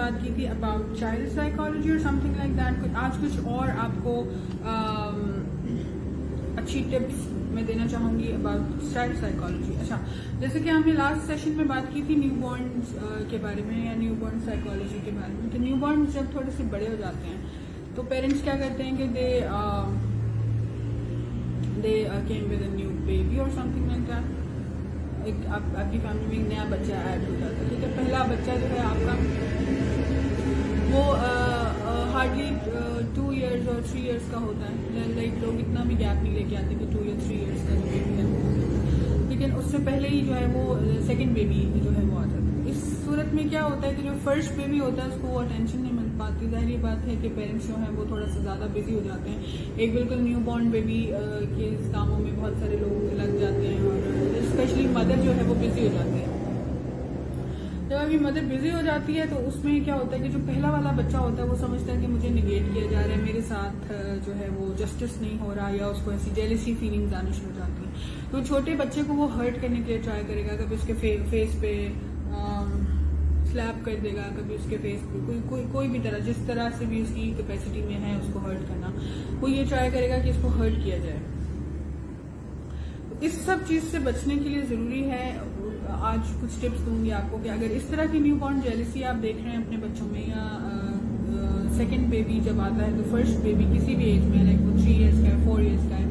बात की थी अबाउट चाइल्ड साइकोलॉजी और समथिंग लाइक दैट। आज कुछ और आपको अच्छी टिप्स मैं देना चाहूंगी अबाउट चाइल्ड साइकोलॉजी। अच्छा, जैसे कि हमने लास्ट सेशन में बात की थी न्यूबॉर्न के बारे में या न्यूबॉर्न साइकोलॉजी के बारे में। तो न्यूबॉर्न जब थोड़े से बड़े हो जाते हैं तो पेरेंट्स क्या करते हैं कि they came with a new baby और समथिंग लाइक दैट। एक आपकी फैमिली में एक नया बच्चा ऐड हो जाता है, ठीक है। पहला बच्चा जो है आपका वो हार्डली 2 years और 3 years का होता है। लाइक लोग इतना भी गैप नहीं लेके आते कि 2 या 3 years का जो बेबी है, लेकिन उससे पहले ही जो है वो सेकंड बेबी जो है वो आ जाता है। इस सूरत में क्या होता है कि जो फर्स्ट बेबी होता है उसको वो अटेंशन नहीं मिल पाती। जाहिर बात है कि पेरेंट्स जो है वो थोड़ा सा ज़्यादा बिजी हो जाते हैं। एक बिल्कुल न्यू बॉर्न बेबी के कामों में बहुत सारे लोग लग जाते हैं और स्पेशली मदर जो है वो बिजी हो जाती है। जब अभी मदर बिजी हो जाती है तो उसमें क्या होता है कि जो पहला वाला बच्चा होता है वो समझता है कि मुझे निगेट किया जा रहा है, मेरे साथ जो है वो जस्टिस नहीं हो रहा, या उसको ऐसी जेलसी फीलिंग्स आनी शुरू हो जाती है। तो छोटे बच्चे को वो हर्ट करने के लिए ट्राई करेगा। कभी उसके फेस पे स्लैप कर देगा, कभी उसके फेस पे कोई भी तरह, जिस तरह से भी उसकी कैपेसिटी में है उसको हर्ट करना, वो ये ट्राई करेगा कि इसको हर्ट किया जाए। इस सब चीज से बचने के लिए जरूरी है, आज कुछ टिप्स दूंगी आपको कि अगर इस तरह की न्यूबॉर्न जेलसी आप देख रहे हैं अपने बच्चों में, या सेकंड बेबी जब आता है तो फर्स्ट बेबी किसी भी एज में, लाइक वो 3 years का है, 4 years का है,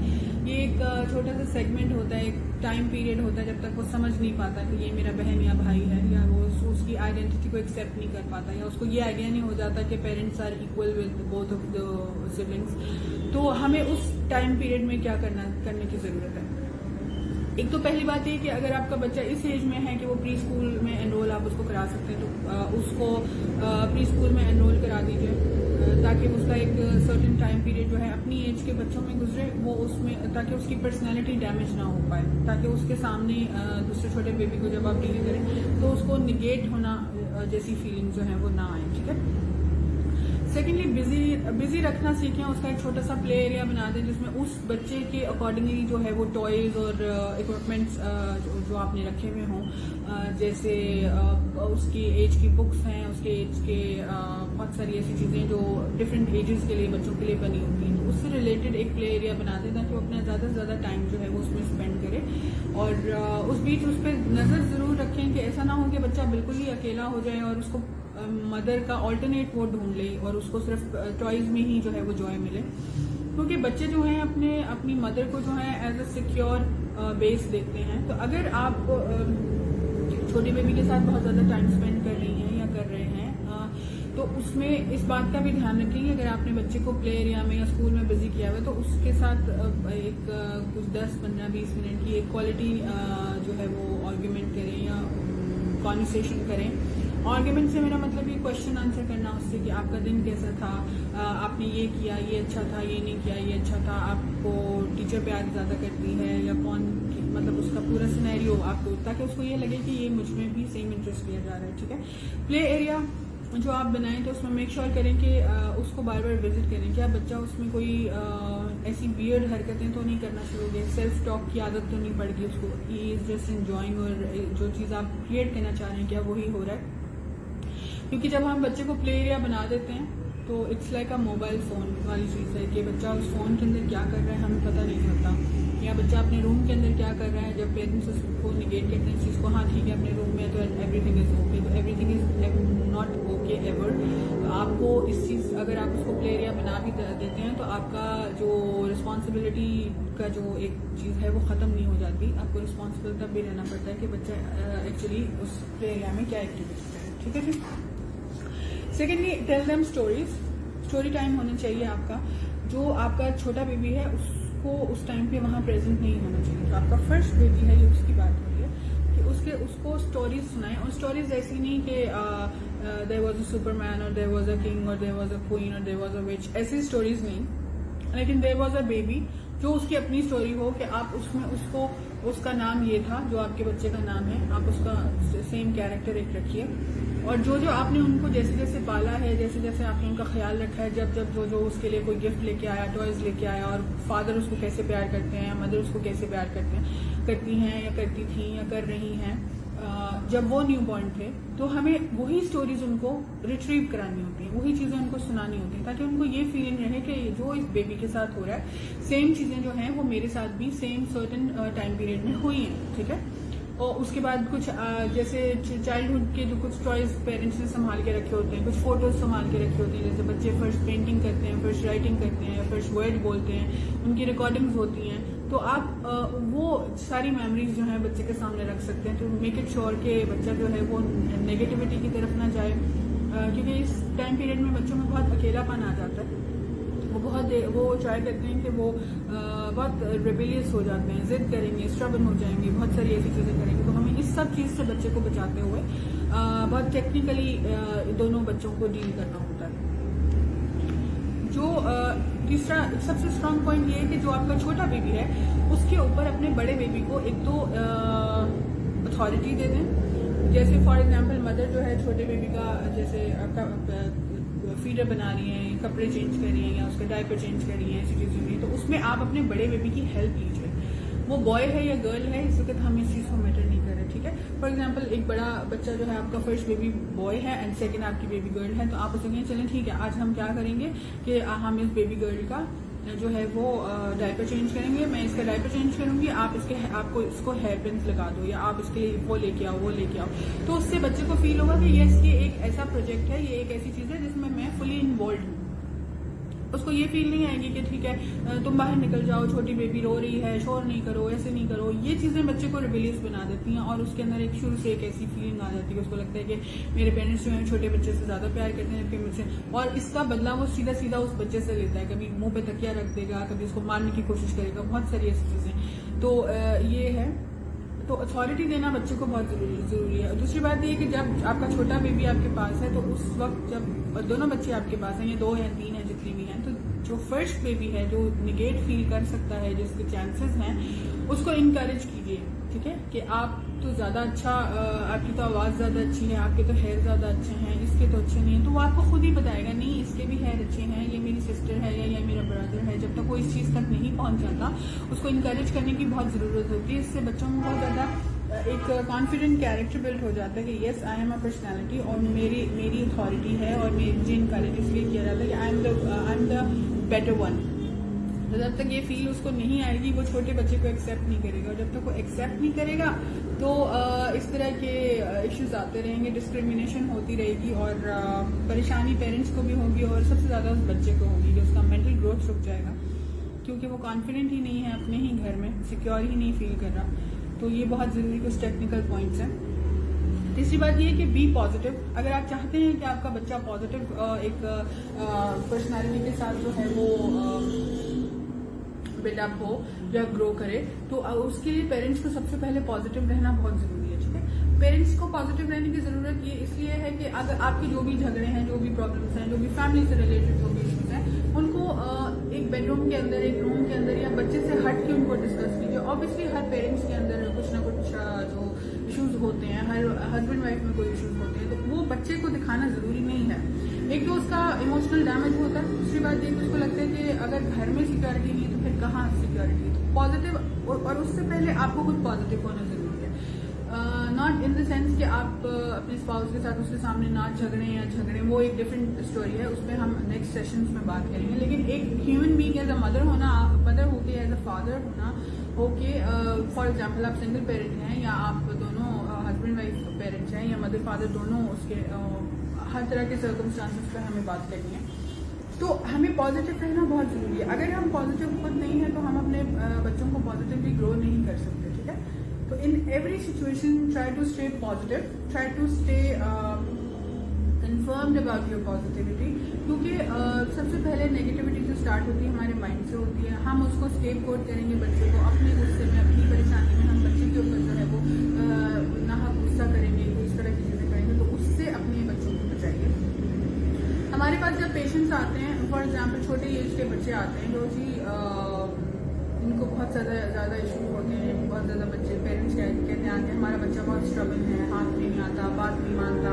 ये एक छोटा सा सेगमेंट होता है, एक टाइम पीरियड होता है जब तक वो समझ नहीं पाता कि ये मेरा बहन या भाई है, या वो उसकी आइडेंटिटी को एक्सेप्ट नहीं कर पाता, या उसको ये आइडिया नहीं हो जाता कि parents are equal with both of the siblings. तो हमें उस टाइम पीरियड में क्या करने की जरूरत है। एक तो पहली बात ये कि अगर आपका बच्चा इस एज में है कि वो प्री स्कूल में एनरोल आप उसको करा सकते हैं, तो उसको प्री स्कूल में एनरोल करा दीजिए, ताकि उसका एक सर्टेन टाइम पीरियड जो है अपनी एज के बच्चों में गुजरे, वो उसमें, ताकि उसकी पर्सनैलिटी डैमेज ना हो पाए, ताकि उसके सामने दूसरे छोटे बेबी को जब आप डील करें तो उसको निगेट होना जैसी फीलिंग जो है वो ना आए, ठीक है। सेकेंडली बिजी रखना सीखें, उसका एक छोटा सा प्ले एरिया बना दें जिसमें उस बच्चे के अकॉर्डिंगली जो है वो टॉयज और इक्विपमेंट्स जो आपने रखे हुए हों, जैसे उसकी एज की बुक्स हैं, उसके एज के बहुत सारी ऐसी चीज़ें जो डिफरेंट एजेस के लिए बच्चों के लिए बनी होती हैं, तो उससे रिलेटेड एक प्ले एरिया बना दें ताकि वो अपना ज़्यादा से ज़्यादा टाइम जो है वो उसमें स्पेंड करे। और उस बीच उस पर नज़र ज़रूर रखें कि ऐसा ना हो कि बच्चा बिल्कुल ही अकेला हो जाए और उसको मदर का ऑल्टरनेट वो ढूंढ ले और उसको सिर्फ टॉयज में ही जो है वो जॉय मिले, क्योंकि बच्चे जो हैं अपनी मदर को जो है एज अ सिक्योर बेस देखते हैं। तो अगर आप छोटी बेबी के साथ बहुत ज्यादा टाइम स्पेंड कर रही हैं या कर रहे हैं, तो उसमें इस बात का भी ध्यान रखें कि अगर आपने बच्चे को प्ले एरिया में या स्कूल में बिजी किया हुआ है तो उसके साथ एक कुछ 10-15-20 मिनट की एक क्वालिटी जो है वो आर्ग्यूमेंट करें या कॉन्वर्सेशन करें। आर्ग्यूमेंट से मेरा मतलब ये क्वेश्चन आंसर करना उससे कि आपका दिन कैसा था, आपने ये किया, ये अच्छा था, ये नहीं किया, ये अच्छा था, आपको टीचर प्यार ज्यादा करती है या कौन, मतलब उसका पूरा सिनेरियो आपको, ताकि उसको ये लगे कि ये मुझ में भी सेम इंटरेस्ट लिया जा रहा है, ठीक है। प्ले एरिया जो आप बनाएं तो उसमें मेक श्योर करें कि उसको बार बार विजिट करें, क्या बच्चा उसमें कोई ऐसी वियर्ड हरकतें तो नहीं करना शुरू हो गई, सेल्फ टॉक की आदत तो नहीं पड़ गई उसको, ही इज जस्ट एंजॉइंग, और जो चीज़ आप क्रिएट करना चाह रहे हैं क्या वही हो रहा है। क्योंकि जब हम बच्चे को प्ले एरिया बना देते हैं तो it's like a mobile phone वाली चीज़ है कि बच्चा उस फोन के अंदर क्या कर रहा है हमें पता नहीं होता, या बच्चा अपने रूम के अंदर क्या कर रहा है। जब पेरेंट्स उसको निगेट करते हैं इस चीज़ को, हाँ ठीक है अपने रूम में तो एवरीथिंग इज ओके, तो everything is not okay ever. आपको इस चीज़, अगर आप उसको प्ले एरिया बना भी देते हैं तो आपका जो रिस्पॉन्सिबिलिटी का जो एक चीज़ है वो ख़त्म नहीं हो जाती, आपको रिस्पॉन्सिबल तब भी रहना पड़ता है कि बच्चा एक्चुअली उस प्ले एरिया में क्या एक्टिविटी करे, ठीक है जी। Secondly tell them stories, story time होना चाहिए आपका। जो आपका छोटा बेबी है उसको उस टाइम पे वहाँ प्रेजेंट नहीं होना चाहिए, जो आपका फर्स्ट बेबी है ये उसकी बात हो रही है कि उसको स्टोरीज सुनाएं, और स्टोरीज ऐसी नहीं कि देयर वाज अ सुपरमैन और देयर वाज अ किंग और देयर वाज अ क्वीन और देयर वाज अ विच, ऐसी स्टोरीज नहीं, लेकिन देयर वाज अ बेबी जो उसकी अपनी स्टोरी हो कि आप उसमें उसको, उसका नाम ये था जो आपके बच्चे का नाम है, आप उसका सेम कैरेक्टर एक रखिए, और जो आपने उनको जैसे जैसे पाला है, जैसे जैसे आपने उनका ख्याल रखा है, जब जब जो उसके लिए कोई गिफ्ट लेके आया, टॉयज लेके आया, और फादर उसको कैसे प्यार करते हैं, मदर उसको कैसे प्यार करती हैं या करती थी या कर रही हैं, जब वो न्यू बॉर्न थे, तो हमें वही स्टोरीज उनको रिट्रीव करानी होती है, वही चीजें उनको सुनानी होती है, ताकि उनको ये फीलिंग रहे कि जो इस बेबी के साथ हो रहा है सेम चीजें जो हैं वो मेरे साथ भी सेम सर्टेन टाइम पीरियड में हुई हैं, ठीक है। और उसके बाद कुछ जैसे चाइल्डहुड के जो कुछ टॉयज पेरेंट्स ने संभाल के रखे होते हैं, कुछ फोटोज संभाल के रखे होते हैं, जैसे बच्चे फर्स्ट पेंटिंग करते हैं, फर्स्ट राइटिंग करते हैं, फर्स्ट वर्ड बोलते हैं, उनकी रिकॉर्डिंग्स होती हैं, तो आप वो सारी मेमोरीज जो है बच्चे के सामने रख सकते हैं, तो मेक इट श्योर कि बच्चा जो है वो नेगेटिविटी की तरफ ना जाए, क्योंकि इस टाइम पीरियड में बच्चों में बहुत अकेलापन आ जाता है, वो ट्राई करते हैं कि वो बहुत रेबेलियस हो जाते हैं, जिद करेंगे, स्ट्रबन हो जाएंगे, बहुत सारी ऐसी चीजें करेंगे, तो हमें इस सब चीज से बच्चे को बचाते हुए बहुत टेक्निकली दोनों बच्चों को डील करना होता है। जो तीसरा सबसे स्ट्रांग पॉइंट ये है कि जो आपका छोटा बेबी है उसके ऊपर अपने बड़े बेबी को एक तो अथॉरिटी दे दें, जैसे फॉर एग्जांपल मदर जो है छोटे बेबी का जैसे आपका फीडर बना रही है, कपड़े चेंज कर रही है या उसका डायपर चेंज कर रही है, ऐसी चीजें हुई, तो उसमें आप अपने बड़े बेबी की हेल्प लीजिए, वो बॉय है या गर्ल है इस वक्त हम इस चीज को मैटर नहीं कर रहे, ठीक है। फॉर एग्जांपल एक बड़ा बच्चा जो है आपका फर्स्ट बेबी बॉय है एंड सेकंड आपकी बेबी गर्ल है, तो आप उसे कहें चलें ठीक है आज हम क्या करेंगे कि हम इस बेबी गर्ल का जो है वो डायपर चेंज करेंगे, मैं इसका डायपर चेंज करूंगी, आपको इसको हेयर पिन्स लगा दो या आप इसके लिए वो लेके आओ, तो उससे बच्चे को फील होगा कि यस ये एक ऐसा प्रोजेक्ट है, ये एक ऐसी चीज है जिसमें मैं फुली इन्वॉल्व हूँ। उसको ये फील नहीं आएगी कि ठीक है तुम बाहर निकल जाओ, छोटी बेबी रो रही है, शोर नहीं करो, ऐसे नहीं करो, ये चीजें बच्चे को रिबेलियस बना देती हैं और उसके अंदर एक शुरू से एक ऐसी फीलिंग आ जाती है, उसको लगता है कि मेरे पेरेंट्स जो है छोटे बच्चे से ज्यादा प्यार करते हैं जबकि मुझसे, और इसका बदला वो सीधा सीधा उस बच्चे से लेता है, कभी मुंह पे तकिया रख देगा, कभी उसको मारने की कोशिश करेगा, बहुत सारी ऐसी चीजें, तो ये है। तो अथॉरिटी देना बच्चे को बहुत जरूरी है। दूसरी बात ये कि जब आपका छोटा बेबी आपके पास है तो उस वक्त जब दोनों बच्चे आपके पास हैं या 2 या 3 है जितनी भी हैं, तो जो फर्स्ट बेबी है जो निगेट फील कर सकता है, जिसके चांसेस हैं, उसको इनकरेज कीजिए, ठीक है, कि आप तो ज्यादा अच्छा, आपकी तो आवाज ज्यादा अच्छी है, आपके तो हेयर ज्यादा अच्छे हैं, इसके तो अच्छे नहीं है, तो वो आपको खुद ही बताएगा नहीं इसके भी हेयर अच्छे हैं, ये मेरी सिस्टर है या ये मेरा ब्रदर है। जब तक वो इस चीज तक नहीं पहुंच जाता उसको इनकरेज करने की बहुत जरूरत होती है, इससे बच्चों में बहुत ज्यादा एक कॉन्फिडेंट कैरेक्टर बिल्ड हो जाता है कि yes I am a personality और मेरी अथॉरिटी है और मुझे इनकरेज इसलिए किया जाता है कि I am the better one. तो जब तक ये फील उसको नहीं आएगी वो छोटे बच्चे को एक्सेप्ट नहीं करेगा, और जब तक वो एक्सेप्ट नहीं करेगा तो इस तरह के इश्यूज आते रहेंगे, डिस्क्रिमिनेशन होती रहेगी और परेशानी पेरेंट्स को भी होगी और सबसे ज्यादा उस बच्चे को होगी कि उसका मेंटल ग्रोथ रुक जाएगा क्योंकि वो कॉन्फिडेंट ही नहीं है अपने ही घर में, सिक्योर ही नहीं फील कर रहा। तो ये बहुत जरूरी कुछ टेक्निकल पॉइंट्स हैं। तीसरी बात ये है कि बी पॉजिटिव। अगर आप चाहते हैं कि आपका बच्चा पॉजिटिव एक पर्सनालिटी के साथ जो है वो बिल्डअप हो या ग्रो करे, तो उसके लिए पेरेंट्स को सबसे पहले पॉजिटिव रहना बहुत जरूरी है, ठीक है। पेरेंट्स को पॉजिटिव रहने की जरूरत ये इसलिए है कि अगर आपके जो भी झगड़े हैं, जो भी प्रॉब्लम्स हैं, जो भी फैमिली से रिलेटेड जो भी इश्यूज हैं, उनको एक बेडरूम के अंदर, एक रूम के अंदर या बच्चे से हट के उनको डिस्कस कीजिए। ऑब्वियसली हर पेरेंट्स के अंदर कुछ ना कुछ जो इश्यूज होते हैं, हर हस्बैंड वाइफ में कोई इश्यूज होते हैं, तो वो बच्चे को दिखाना जरूरी नहीं है। एक तो उसका इमोशनल डैमेज होता है, दूसरी बात ये कि उसको लगता है कि अगर घर में सिक्योरिटी नहीं है तो फिर कहाँ सिक्योरिटी। तो पॉजिटिव और उससे पहले आपको खुद पॉजिटिव होना जरूरी है, नॉट इन द सेंस कि आप अपने स्पाउस के साथ उसके सामने ना झगड़े, वो एक डिफरेंट स्टोरी है, उसमें हम नेक्स्ट सेशंस में बात करेंगे। लेकिन एक human being as a mother होके एज अ फादर होना होके, फॉर एग्जाम्पल आप सिंगल पेरेंट हैं या आप दोनों हस्बैंड वाइफ पेरेंट्स हैं या मदर फादर दोनों, उसके हर तरह के सर्कमस्टांसेस पर हमें बात करनी है, तो हमें पॉजिटिव रहना बहुत जरूरी है। अगर हम पॉजिटिव खुद नहीं है तो हम अपने बच्चों को पॉजिटिवली ग्रो नहीं कर सकते, ठीक है। तो in every situation try to stay positive, try to stay confirmed about your positivity, क्योंकि सबसे पहले नेगेटिविटी जो स्टार्ट होती है हमारे माइंड से होती है। हम उसको स्केपगोट करेंगे बच्चे को, अपने गुस्से में, अपनी परेशानी में हम बच्चे के ऊपर जो है वो नाहक गुस्सा करेंगे, इस तरह की चीजें करेंगे, तो उससे अपने बच्चों को बचाइए। हमारे पास जब पेशेंट्स आते हैं, फॉर एग्जाम्पल छोटे एज के बच्चे आते हैं जो जी इनको बहुत ज्यादा इशू होते हैं, बहुत ज्यादा बच्चे पेरेंट्स कहते हैं आके हमारा बच्चा बहुत स्ट्रगल है, हाथ में नहीं आता, बात नहीं मानता,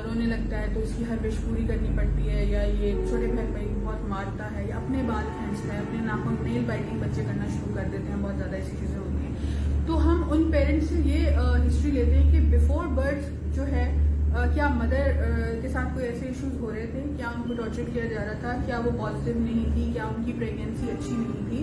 रोने लगता है तो उसकी हर विश पूरी करनी पड़ती है, या ये छोटे बहन भाई बहुत मारता है, या अपने बाल खींचता है, अपने नाखून नेल बाइटिंग बच्चे करना शुरू कर देते हैं, बहुत ज्यादा ऐसी चीजें होती हैं। तो हम उन पेरेंट्स से ये हिस्ट्री लेते हैं कि बिफोर बर्थ जो है क्या मदर के साथ कोई ऐसे इश्यूज हो रहे थे, क्या उनको टॉर्चर किया जा रहा था, क्या वो पॉजिटिव नहीं थी, क्या उनकी प्रेगनेंसी अच्छी नहीं थी,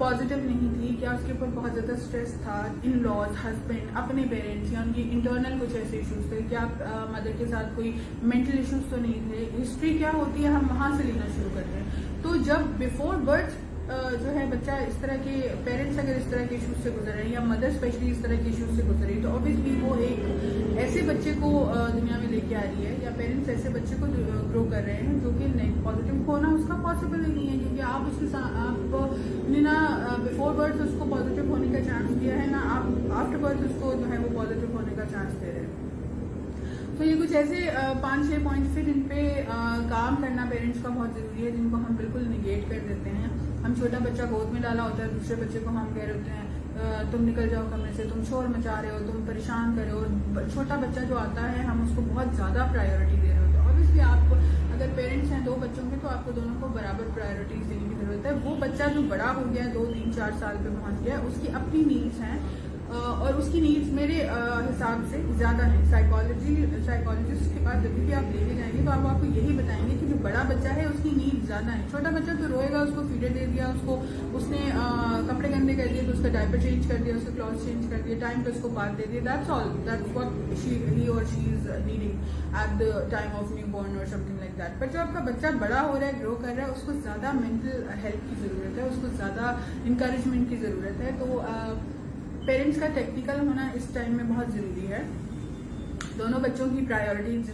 पॉजिटिव नहीं थी, क्या उसके ऊपर बहुत ज़्यादा स्ट्रेस था, इन लॉज, हस्बैंड, अपने पेरेंट्स या उनकी इंटरनल कुछ ऐसे इश्यूज थे, क्या मदर के साथ कोई मेंटल इश्यूज तो नहीं थे। हिस्ट्री क्या होती है हम वहाँ से लेना शुरू करते हैं। तो जब बिफोर बर्थ जो है बच्चा इस तरह के पेरेंट्स अगर इस तरह के इश्यूज से गुजर रहे हैं या मदर स्पेशली इस तरह के इश्यूज से गुजर रही है, तो ऑब्वियसली वो एक ऐसे बच्चे को दुनिया में लेके आ रही है या पेरेंट्स ऐसे बच्चे को ग्रो कर रहे हैं जो कि नहीं पॉजिटिव होना उसका पॉसिबल ही नहीं है, क्योंकि आप उसके साथ आपने ना बिफोर बर्थ उसको पॉजिटिव होने का चांस दिया है, ना आप आफ्टर बर्थ उसको जो है वो पॉजिटिव होने का चांस दे रहे हैं। तो ये कुछ ऐसे 5-6 पॉइंट्स थे जिन पे काम करना पेरेंट्स का बहुत जरूरी है, जिनको हम बिल्कुल निगेट कर देते हैं। हम छोटा बच्चा गोद में डाला होता है, दूसरे बच्चे को हम कह रहे होते हैं तुम निकल जाओ कमरे से, तुम शोर मचा रहे हो, तुम परेशान कर रहे हो। और छोटा बच्चा जो आता है हम उसको बहुत ज्यादा प्रायोरिटी दे रहे होते हैं। ऑब्वियसली आप अगर पेरेंट्स हैं 2 बच्चों के, तो आपको दोनों को बराबर प्रायोरिटीज देने की जरूरत है। वो बच्चा जो बड़ा हो गया है 2, 3, 4 साल पे पहुंच गया, उसकी अपनी नीड्स हैं और उसकी नीड्स मेरे हिसाब से ज्यादा है। साइकोलॉजिस्ट के पास जब भी आप लेके जाएंगे तो आप आपको यही बताएंगे कि जो बड़ा बच्चा है उसकी नीड्स ज्यादा है। छोटा बच्चा तो रोएगा, उसको फीडर दे दिया, उसने कपड़े गंदे कर दिए तो उसका डायपर चेंज कर दिया, उसका क्लॉथ चेंज कर दिया, टाइम पे उसको बात दे दिया, that's all, that's what he और she is needing at the time of new born और समथिंग लाइक दैट। पर जो आपका बच्चा बड़ा हो रहा है, ग्रो कर रहा है, उसको ज्यादा मेंटल हेल्प की जरूरत है, उसको ज्यादा इंकरेजमेंट की जरूरत है। तो पेरेंट्स का टेक्निकल होना इस टाइम में बहुत जरूरी है। दोनों बच्चों की प्रायोरिटीज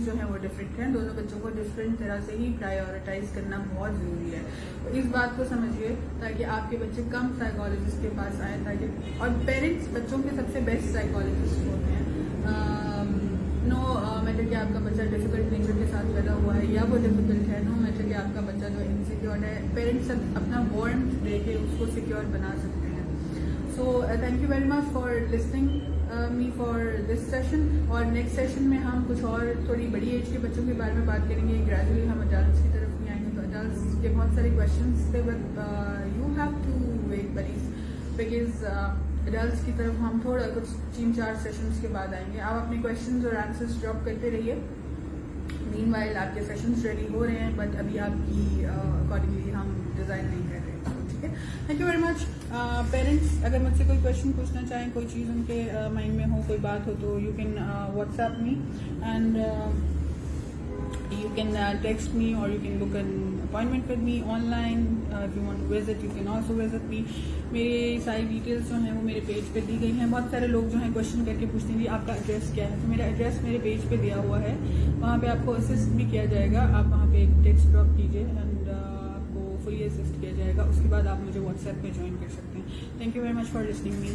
जो है वो डिफरेंट हैं, दोनों बच्चों को डिफरेंट तरह से ही प्रायोरिटाइज करना बहुत जरूरी है। तो इस बात को समझिए ताकि आपके बच्चे कम साइकोलॉजिस्ट के पास आए, ताकि और पेरेंट्स बच्चों के सबसे बेस्ट साइकोलॉजिस्ट होते हैं। नो मैटर कि आपका बच्चा डिफिकल्ट नेचर के साथ पैदा हुआ है या वो डिफिकल्ट है, नो मैटर कि आपका बच्चा जो इनसिक्योर है, पेरेंट्स अपना वार्मथ देके उसको सिक्योर बना सकते हैं। So thank you very much for listening me for this session. और नेक्स्ट सेशन में हम कुछ और थोड़ी बड़ी एज के बच्चों के बारे में बात करेंगे। ग्रेजुअली हम अडल्ट्स की तरफ नहीं आएंगे, तो अडल्ट्स के बहुत सारे क्वेश्चंस थे, but you have to wait because adults की तरफ हम थोड़ा कुछ 3-4 सेशंस के बाद आएंगे। आप अपने क्वेश्चंस और आंसर्स ड्रॉप करते रहिए। मीनवाइल आपके सेशंस रेडी हो रहे हैं, बट अभी आपकी अकॉर्डिंगली हम डिजाइन नहीं कर रहे हैं। ठीक है, thank you very much. Parents अगर मुझसे कोई क्वेश्चन पूछना चाहें, कोई चीज़ उनके माइंड में हो, कोई बात हो, तो you can WhatsApp me and you can text me or you can book an appointment with me online. If you want to visit, you can also visit me. मेरी सारी डिटेल्स जो हैं वो मेरे पेज पे दी गई हैं। बहुत सारे लोग जो हैं क्वेश्चन करके पूछते हैं कि आपका एड्रेस क्या है, तो मेरा एड्रेस मेरे पेज पे दिया हुआ है, वहाँ पे आपको असिस्ट भी किया जाएगा। आप वहाँ पे एक टेक्स्ट ड्रॉप कीजिए एंड आपको फुली असिस्ट किया जाएगा। उसके बाद आप मुझे व्हाट्सएप पे ज्वाइन कर सकते हैं। Thank you very much for listening me.